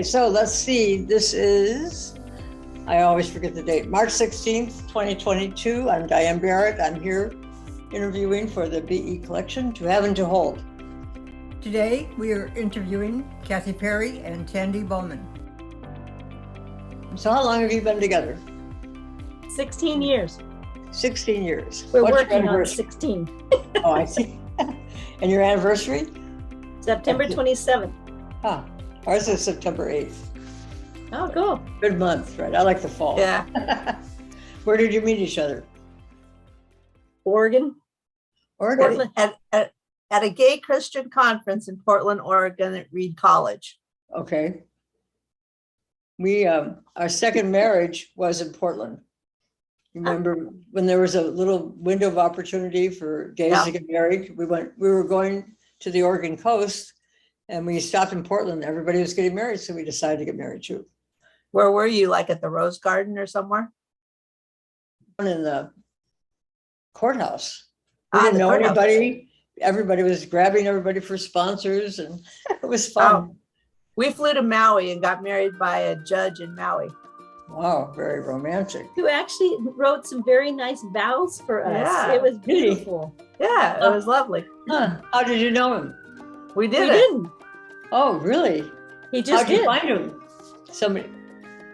Okay, so let's see. This is, I always forget the date, March 16th, 2022. I'm Diane Barrett. I'm here interviewing for the BE collection, To Have and to Hold. Today, we are interviewing Cathy Perry and Tandy Bowman. So how long have you been together? 16 years. 16 years. We're What's your working on anniversary? 16. Oh, I see. And your anniversary? September 27th. Huh. Ours is September 8th. Oh, cool. Good month, right? I like the fall. Yeah. Where did you meet each other? Oregon. Oregon. At a gay Christian conference in Portland, Oregon at Reed College. Okay. We, our second marriage was in Portland. You remember when there was a little window of opportunity for gays to get married? We were going to the Oregon coast and we stopped in Portland. Everybody was getting married. So we decided to get married too. Where were you? Like at the Rose Garden or somewhere? In the courthouse. We didn't know courthouse. anybody. Everybody was grabbing everybody for sponsors and it was fun. We flew to Maui and got married by a judge in Maui. Wow, very romantic. Who actually wrote some very nice vows for us. Yeah. It was beautiful. Yeah, it was lovely. Huh. How did you know him? We did We it. didn't. Oh, really? He just How'd you did. find him? Somebody.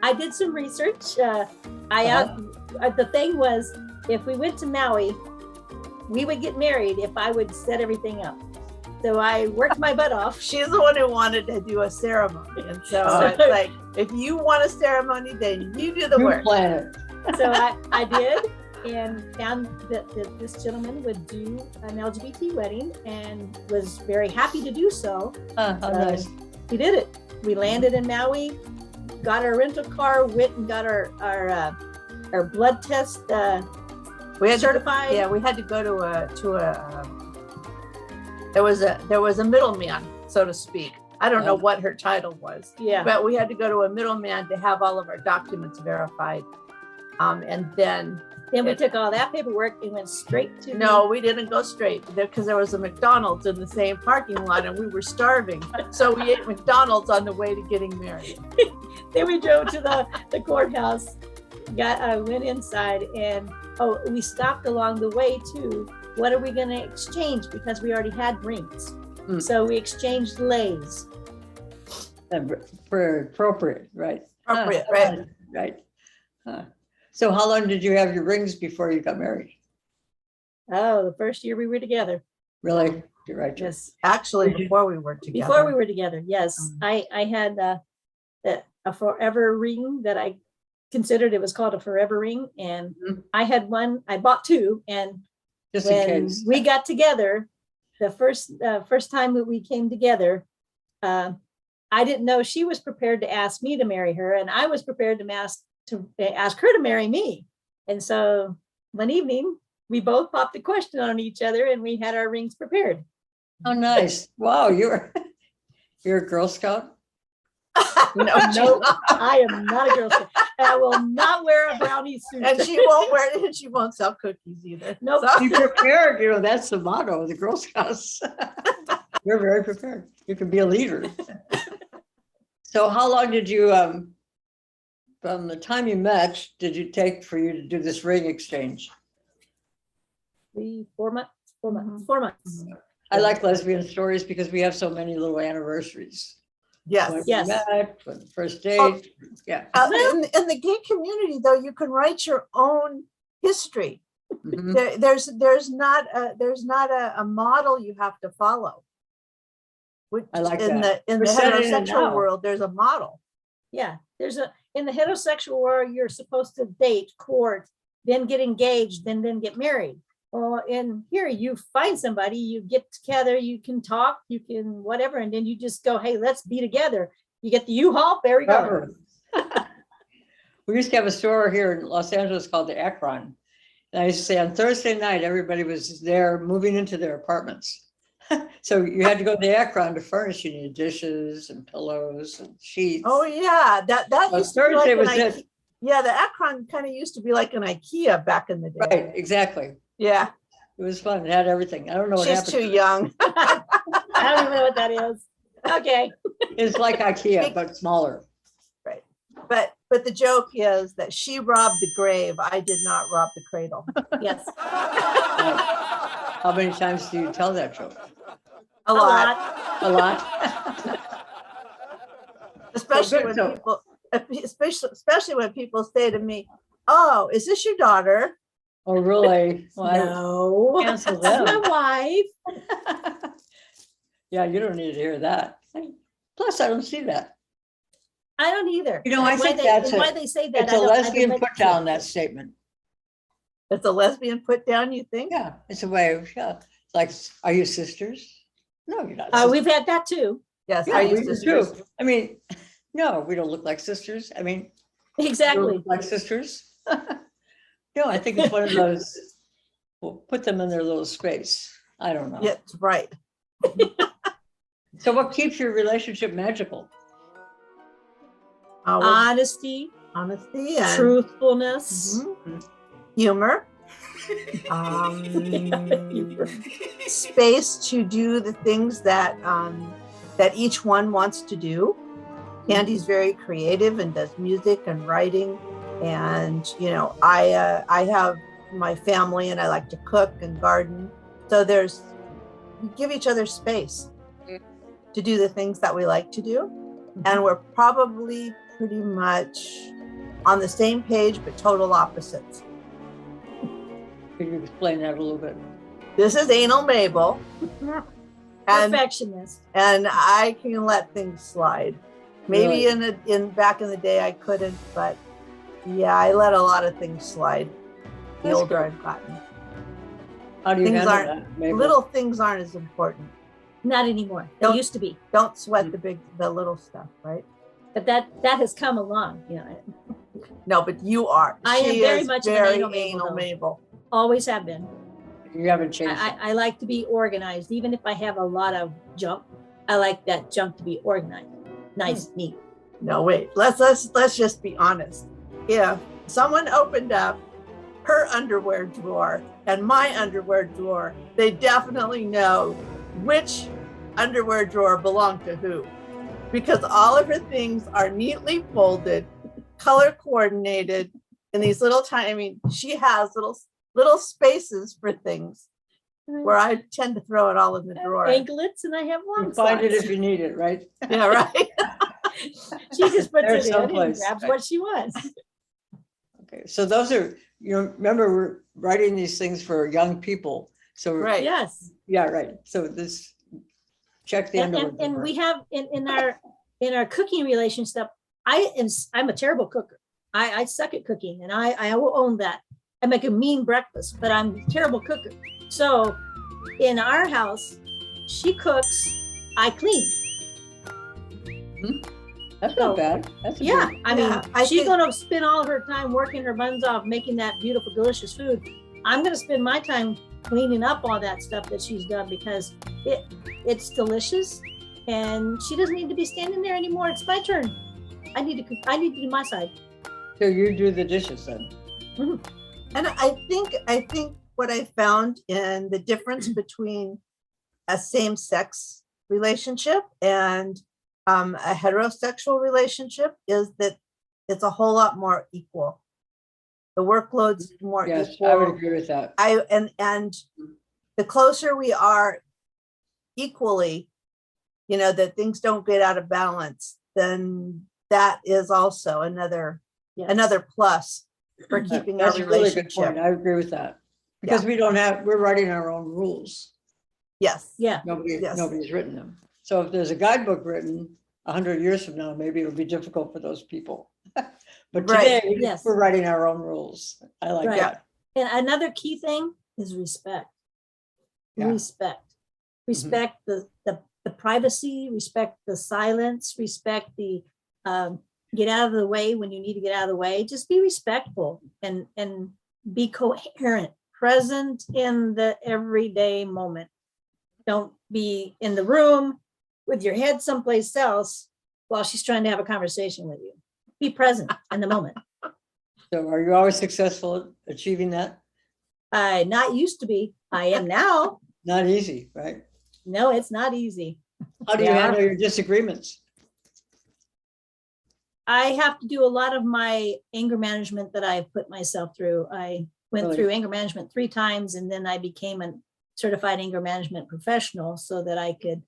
I did some research. The thing was, if we went to Maui, we would get married if I would set everything up. So I worked my butt off. She's the one who wanted to do a ceremony. And so it's like, if you want a ceremony, then you do the work. Plan it. So I did, and found that this gentleman would do an LGBT wedding and was very happy to do so. How nice. He did it. We landed in Maui, got our rental car, went and got our blood test We had certified. we had to go there was a middleman, so to speak. I don't know what her title was. Yeah. But we had to go to a middleman to have all of our documents verified. And then we took all that paperwork and went straight to we didn't go straight because there was a McDonald's in the same parking lot and we were starving. So we ate McDonald's on the way to getting married. Then we drove to the courthouse, went inside, and we stopped along the way too. What are we going to exchange? Because we already had rings. So we exchanged leis. For appropriate, right? Appropriate, right? Right. So how long did you have your rings before you got married? Oh, the first year we were together. Really? You're right. Yes. Actually, before we were together. Before we were together, yes. I had a forever ring that I considered, it was called a forever ring. And I had one, I bought two. And Just when in case. we got together, the first time that we came together, I didn't know she was prepared to ask me to marry her, and I was prepared to ask her to marry me. And so one evening, we both popped a question on each other, and we had our rings prepared. Oh, nice. Wow, you're a Girl Scout? No, I am not a Girl Scout. I will not wear a brownie suit. and she won't wear it, and she won't sell cookies either. Nope. So- Be prepared. That's the motto of the Girl Scouts. You're very prepared. You can be a leader. So how long did you, from the time you met, did you take for you to do this ring exchange? 4 months. 4 months. 4 months. I like lesbian stories because we have so many little anniversaries. Yes. When we Yes. met, when the first date. Yeah. In the gay community, though, you can write your own history. Mhm. There's not a model you have to follow. Which I like in that. the We're setting it heterosexual now. world, there's a model. Yeah. In the heterosexual world, you're supposed to date, court, then get engaged, then get married. Well, in here, you find somebody, you get together, you can talk, you can whatever, and then you just go, hey, let's be together. You get the U-Haul, there we go. Forever. We used to have a store here in Los Angeles called the Akron. And I used to say on Thursday night, everybody was there moving into their apartments. So you had to go to the Akron to furnish. You needed dishes and pillows and sheets. Oh yeah, that Well, used to be Thursday like was an it. IKEA. Yeah, the Akron kind of used to be like an IKEA back in the day. Right, exactly. Yeah, It was fun. It had everything. I don't know what she's happened. too young. I don't even know what that is. Okay. It's like IKEA, but smaller. Right. But the joke is that she robbed the grave. I did not rob the cradle. Yes. How many times do you tell that joke? A lot. A lot? Especially good, when so- people, especially when people say to me, "Oh, is this your daughter?" Oh, really? Well, No. cancel That's them. my wife. Yeah, you don't need to hear that. Plus, I don't see that. I don't either. You know, I And think why they say that. It's I a don't- I don't lesbian like put it. down, that statement. It's a lesbian put down, you think? Yeah, it's a way of, yeah. Like, are you sisters? No, you're not. We've had that too. Yes. Yeah, Are you we do sisters? too. I mean, no, we don't look like sisters. I mean, we don't Exactly. look like sisters. No, I think it's one of those, we'll put them in their little space. I don't know. Yeah, right. So what keeps your relationship magical? Well, Honesty, honesty and truthfulness. Mhm. Humor. Space to do the things that that each one wants to do. Tandy's very creative and does music and writing, and you know, I have my family and I like to cook and garden. So we give each other space to do the things that we like to do, and we're probably pretty much on the same page but total opposites. Can you explain that a little bit? This is anal Mabel. And Perfectionist. I can let things slide. Maybe in back in the day I couldn't, but yeah, I let a lot of things slide the That's older good. I've gotten. How do you Things handle aren't- that? Mabel? Little things aren't as important. Not anymore. They Don't- used to be, Don't sweat the little stuff, right? but that has come along. You know, No, but you are. I am She very is much an very anal Mabel, anal though. Mabel. always have been. You haven't changed. I like to be organized, even if I have a lot of junk. I like that junk to be organized, nice, neat. No, wait. Let's just be honest. If someone opened up her underwear drawer and my underwear drawer, they definitely know which underwear drawer belonged to who, because all of her things are neatly folded, color coordinated in these little tiny. I mean, she has little spaces for things where I tend to throw it all in the drawer. Anklets, and I have You long find it socks. if you need it, right? Yeah, right. She just puts There's it in and someplace. grabs what she wants. Okay, so those are, you know, remember we're writing these things for young people. So Right. Yes. yeah, right. So this, check the underwear. And drawer. we have in our cooking relationship, I'm a terrible cooker. I suck at cooking, and I will own that. I make a mean breakfast, but I'm a terrible cooker. So in our house, she cooks, I clean. That's so- not bad. That's a Yeah, good- I mean, Yeah, I she's think- gonna spend all her time working her buns off, making that beautiful, delicious food. I'm gonna spend my time cleaning up all that stuff that she's done, because it's delicious, and she doesn't need to be standing there anymore. It's my turn. I need to cook. I need to do my side. So you do the dishes then. And I think what I found in the difference between a same-sex relationship and a heterosexual relationship is that it's a whole lot more equal. The workload's more Yes, equal. I would agree with that. And the closer we are equally, you know, that things don't get out of balance, then that is also another plus for keeping our That's a really good relationship. point. I agree with that. Because we're writing our own rules. Yes. Yeah. Yes. Nobody's written them. So if there's a guidebook written 100 years from now, maybe it'll be difficult for those people. But Right. today, Yes. we're writing our own rules. I like Right. that. And another key thing is respect. Yeah. Mm-hmm. Respect the privacy, respect the silence, respect the get out of the way when you need to get out of the way. Just be respectful and be coherent, present in the everyday moment. Don't be in the room with your head someplace else while she's trying to have a conversation with you. Be present in the moment. So are you always successful at achieving that? I not used to be. I am now. Not easy, right? No, it's not easy. How do you Yeah. handle your disagreements? I have to do a lot of my anger management that I've put myself through. I went Really? through anger management 3 times, and then I became a certified anger management professional so that I could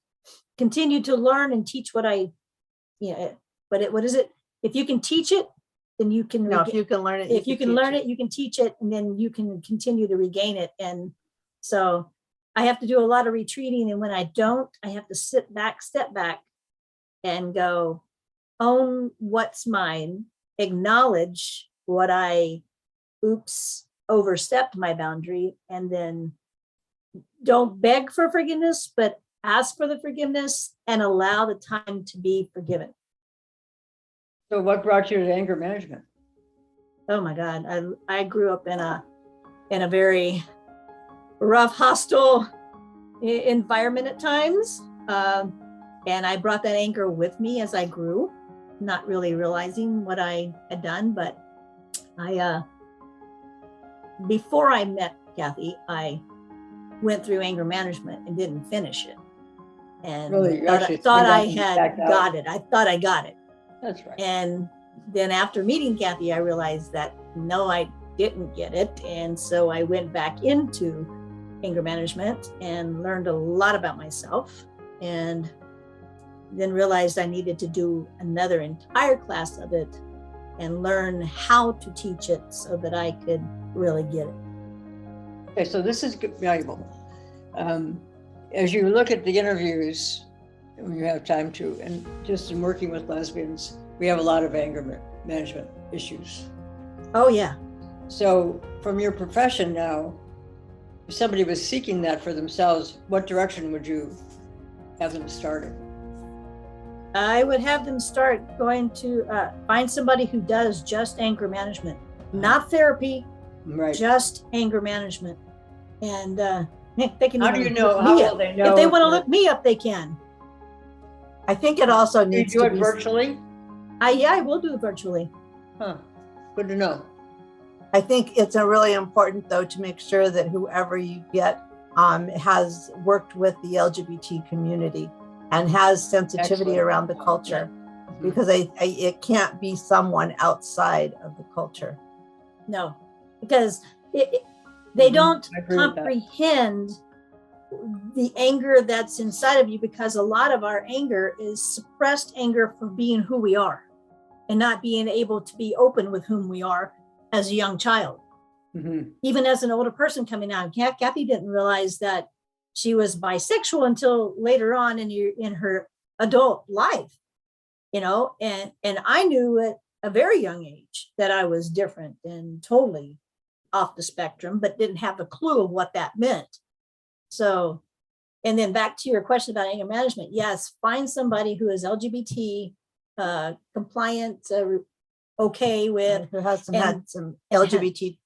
continue to learn and teach what I, what is it? If you can teach it, then you can, No, if you can learn it, if you can teach learn it, you can teach it, and then you can continue to regain it. And so I have to do a lot of retreating. And when I don't, I have to step back and go, own what's mine, acknowledge what overstepped my boundary, and then don't beg for forgiveness, but ask for the forgiveness and allow the time to be forgiven. So what brought you to anger management? Oh my God. I grew up in a very rough, hostile environment at times. And I brought that anger with me as I grew, not really realizing what I had done. But before I met Cathy, I went through anger management and didn't finish it. And Really? thought I had got it. I thought I got it. That's right. And then after meeting Cathy, I realized that no, I didn't get it. And so I went back into anger management and learned a lot about myself, and then realized I needed to do another entire class of it and learn how to teach it so that I could really get it. Okay, so this is valuable. As you look at the interviews, when you have time to, and just in working with lesbians, we have a lot of anger management issues. Oh yeah. So from your profession now, if somebody was seeking that for themselves, what direction would you have them start in? I would have them start going to find somebody who does just anger management, not therapy, Right. just anger management. And they can. How do you know? How will they know? If they want to look me up, they can. I think it also Do you needs do to it be virtually? I will do it virtually. Huh. Good to know. I think it's a really important, though, to make sure that whoever you get has worked with the LGBT community and has sensitivity Excellent. around the culture, Mhm. because it can't be someone outside of the culture. No, because they don't I agree with that. comprehend the anger that's inside of you, because a lot of our anger is suppressed anger for being who we are and not being able to be open with whom we are as a young child. Mhm. Even as an older person coming out, Cathy didn't realize that she was bisexual until later on in her adult life, and I knew at a very young age that I was different and totally off the spectrum, but didn't have a clue of what that meant. So, and then back to your question about anger management. Yes, find somebody who is LGBT compliant, okay with, Who has had some and LGBT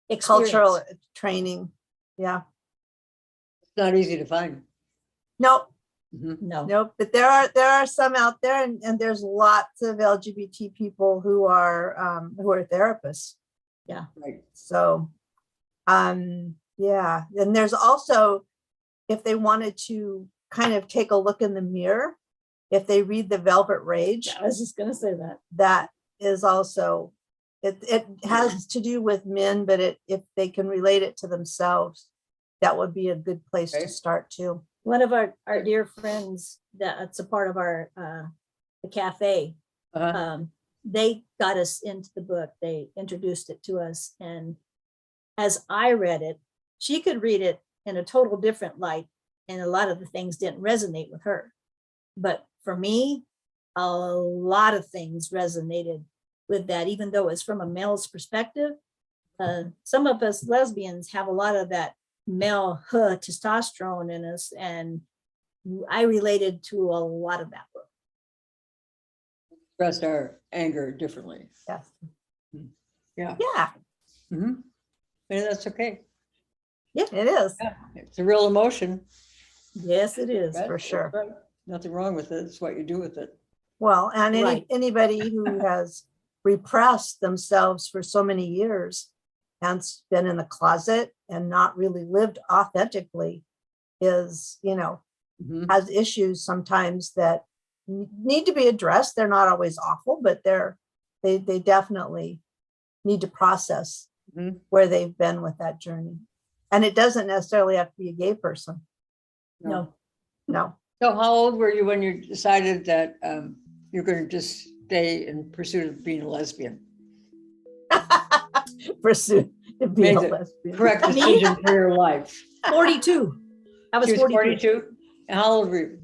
experience. cultural training. Yeah. It's not easy to find. Nope. Mhm. No. Nope. But there are some out there, and there's lots of LGBT people who are therapists. Yeah. Right. So, yeah. And there's also, if they wanted to kind of take a look in the mirror, if they read The Velvet Rage, I was just going to say that. that is also, it has to do with men, but if they can relate it to themselves, that would be a good place Okay. to start too. One of our dear friends that's a part of our the cafe, Uh-huh. they got us into the book. They introduced it to us, and as I read it, she could read it in a total different light, and a lot of the things didn't resonate with her. But for me, a lot of things resonated with that, even though it's from a male's perspective. Some of us lesbians have a lot of that male testosterone in us, and I related to a lot of that book. Expressed our anger differently. Yes. Yeah. Yeah, Mm-hmm. And that's okay. it is. Yeah. It's a real emotion. Yes, it is. Right? For sure. Right. Nothing wrong with it. It's what you do with it. Well, and Right. anybody who has repressed themselves for so many years and been in the closet and not really lived authentically is, Mhm. has issues sometimes that need to be addressed. They're not always awful, but they definitely need to process Mhm. where they've been with that journey. And it doesn't necessarily have to be a gay person. No. No. So how old were you when you decided that you're going to just stay in pursuit of being a lesbian? Pursue to be a Made the lesbian. correct decision for your life. 42. I was She was 42. 42? And how old were you?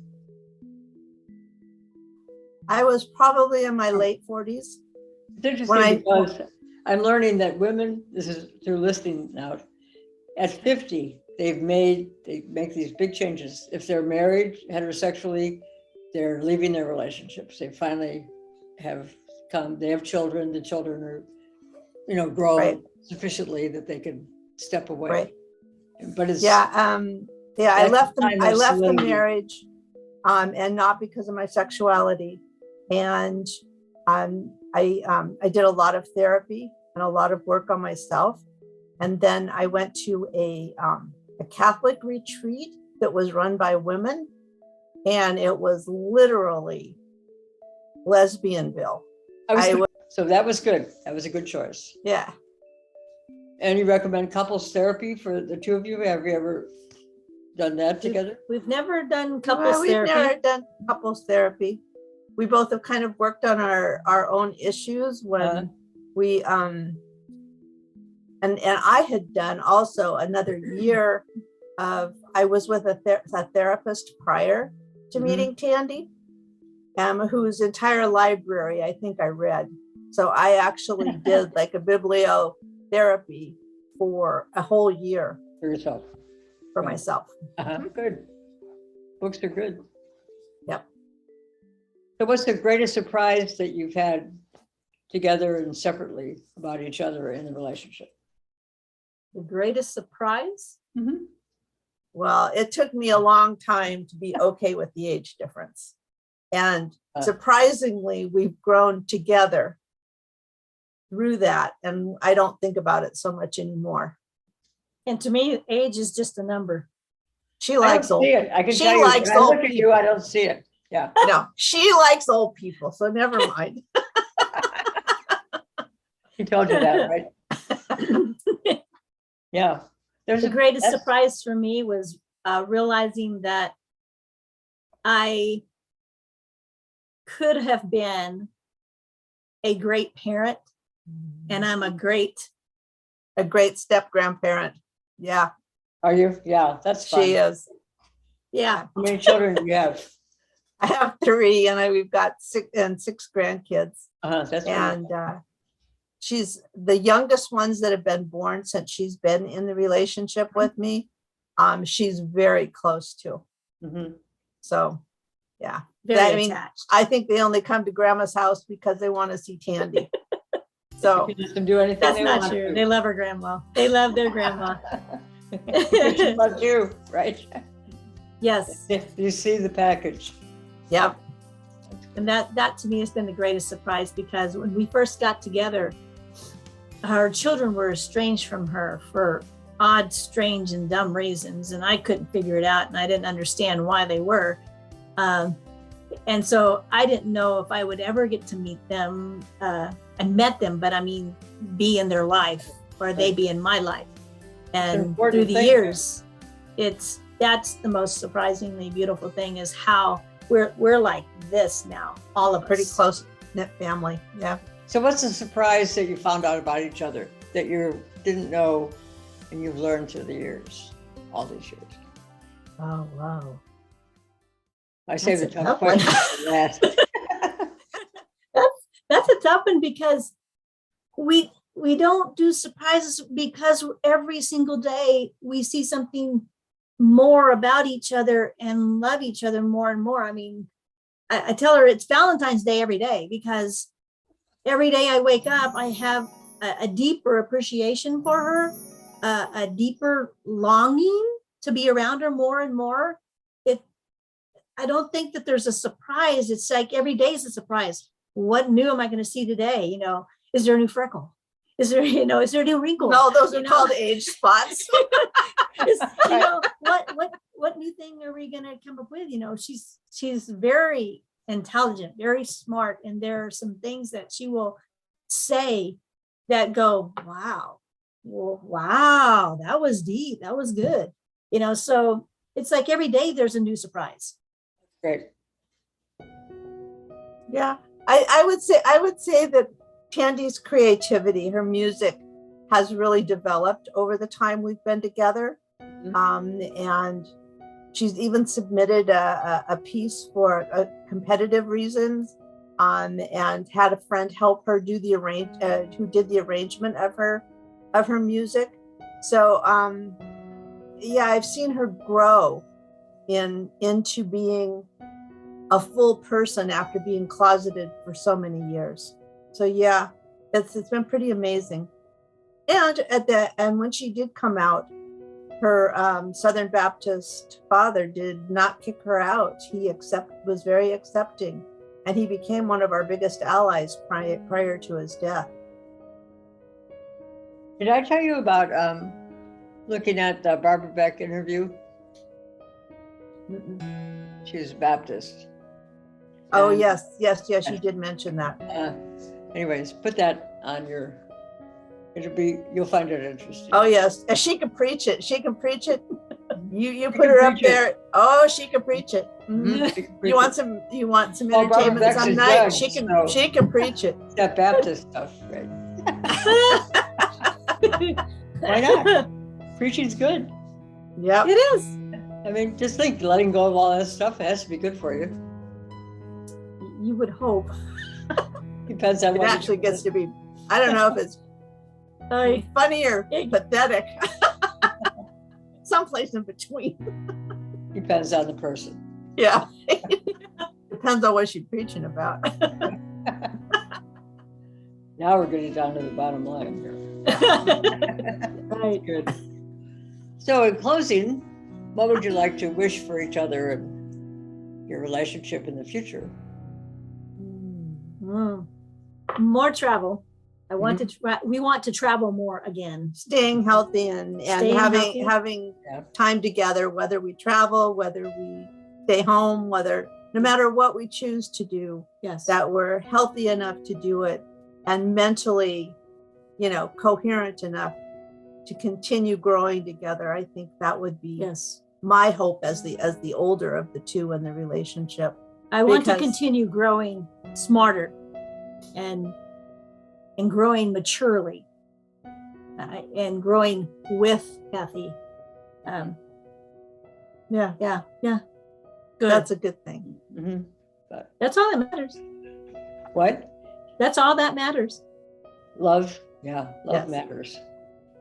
I was probably in my late 40s. It's interesting When I- because I'm learning that women, this is through listening now, at 50, they make these big changes. If they're married heterosexually, they're leaving their relationships. They finally they have children, the children are, grown Right. sufficiently that they can step away. Right. But it's, Yeah. I left time I of left the solidity. marriage, and not because of my sexuality. And I did a lot of therapy and a lot of work on myself. And then I went to a Catholic retreat that was run by women, and it was literally Lesbianville. So that was good. That was a good choice. Yeah. And you recommend couples therapy for the two of you? Have you ever done that together? We've never done couples Well, we've therapy. never done couples therapy. We both have kind of worked on our own issues when we and I had done also another year of, I was with a therapist prior to Mhm. meeting Tandy, whose entire library I think I read. So I actually did like a bibliotherapy for a whole year For yourself? for Right. myself. Good. Books are good. Yep. So what's the greatest surprise that you've had together and separately about each other in the relationship? The greatest surprise? Mm-hmm. Well, it took me a long time to be okay with the age difference. And surprisingly, we've grown together through that. And I don't think about it so much anymore. And to me, age is just a number. She I likes don't old. see it. I can She tell you, likes when I old look at you, people. I don't see it. Yeah. No, she likes old people. So never mind. He told you that, right? Yeah. The greatest surprise for me was realizing that I could have been a great parent, and I'm a great step grandparent. Yeah, Are you? Yeah, that's fun. she is. Yeah. How many children do you have? I have 3, and we've got 6 grandkids. That's And she's the youngest ones that have been born since she's been in the relationship with me. She's very close to. Mm-hmm. So, yeah. Very attached. I think they only come to grandma's house because they want to see Tandy. So You let them do anything That's they not want true. to. They love her grandma. They love their grandma. She loves you, right? Yes. You see the package. yep. And that to me has been the greatest surprise, because when we first got together, her children were estranged from her for odd, strange, and dumb reasons. And I couldn't figure it out, and I didn't understand why they were. And so I didn't know if I would ever get to meet them. I met them, but I mean, be in their life, or they be in my life. And through the years, that's the most surprisingly beautiful thing, is how we're like this now, all of us. Pretty close knit family. Yeah. So what's the surprise that you found out about each other that you didn't know and you've learned through the years, all these years? Oh, wow. I say the That's a tough tough one. question last. That's a tough one, because we don't do surprises, because every single day we see something more about each other and love each other more and more. I mean, I tell her it's Valentine's Day every day, because every day I wake up, I have a deeper appreciation for her, a deeper longing to be around her more and more. I don't think that there's a surprise. It's like every day is a surprise. What new am I going to see today? You know, is there a new freckle? Is there a new wrinkle? No, those are called age spots. What new thing are we gonna come up with? She's very intelligent, very smart, and there are some things that she will say that go, wow, well, wow, that was deep, that was good. So it's like every day there's a new surprise. Great. Yeah, I would say that Tandy's creativity, her music, has really developed over the time we've been together. And she's even submitted a piece for competitive reasons, and had a friend help her do who did the arrangement of her music. So yeah, I've seen her grow into being a full person after being closeted for so many years. So yeah, it's been pretty amazing. And when she did come out, her Southern Baptist father did not kick her out. He was very accepting, and he became one of our biggest allies prior to his death. Did I tell you about looking at the Barbara Beck interview? She was Baptist. Oh, yes, you did mention that. Anyways, put that on you'll find it interesting. Oh, yes. And she can preach it. You put her up there. Oh, she can preach it. Mm-hmm. You want some entertainment some night? She can preach it. That Baptist stuff, right? Why not? Preaching's good. Yeah, it is. I mean, just think, letting go of all that stuff has to be good for you. You would hope. Depends on what it actually gets to be. I don't know if it's funny or pathetic. Someplace in between. Depends on the person. Yeah. Depends on what she's preaching about. Now we're getting down to the bottom line here. Right. Good. So in closing, what would you like to wish for each other and your relationship in the future? More travel. We want to travel more again. Staying healthy and having time together, whether we travel, whether we stay home, no matter what we choose to do, yes, that we're healthy enough to do it and mentally, coherent enough to continue growing together. I think that would be my hope as the older of the two in the relationship. I want to continue growing smarter and growing maturely, and growing with Cathy. Yeah. Good. That's a good thing. Mm-hmm. That's all that matters. What? That's all that matters. Love. Yeah. Love matters.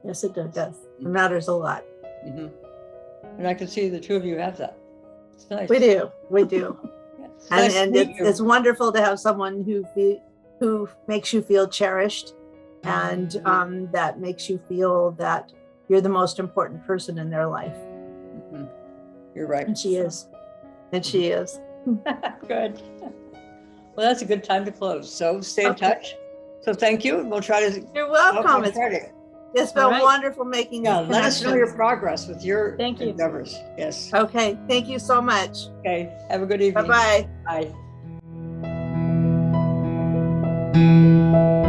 Yes, it does. It does. It matters a lot. Mm-hmm. And I can see the two of you have that. It's nice. We do. Yeah, and it's wonderful to have someone who makes you feel cherished, and that makes you feel that you're the most important person in their life. Mm-hmm. You're right. And she is. Good. Well, that's a good time to close. So stay in touch. So thank you. We'll try to. You're welcome. It's been wonderful making this connection. Let us know your progress with your Thank you. endeavors. Yes. Okay. Thank you so much. Okay. Have a good evening. Bye-bye. Bye.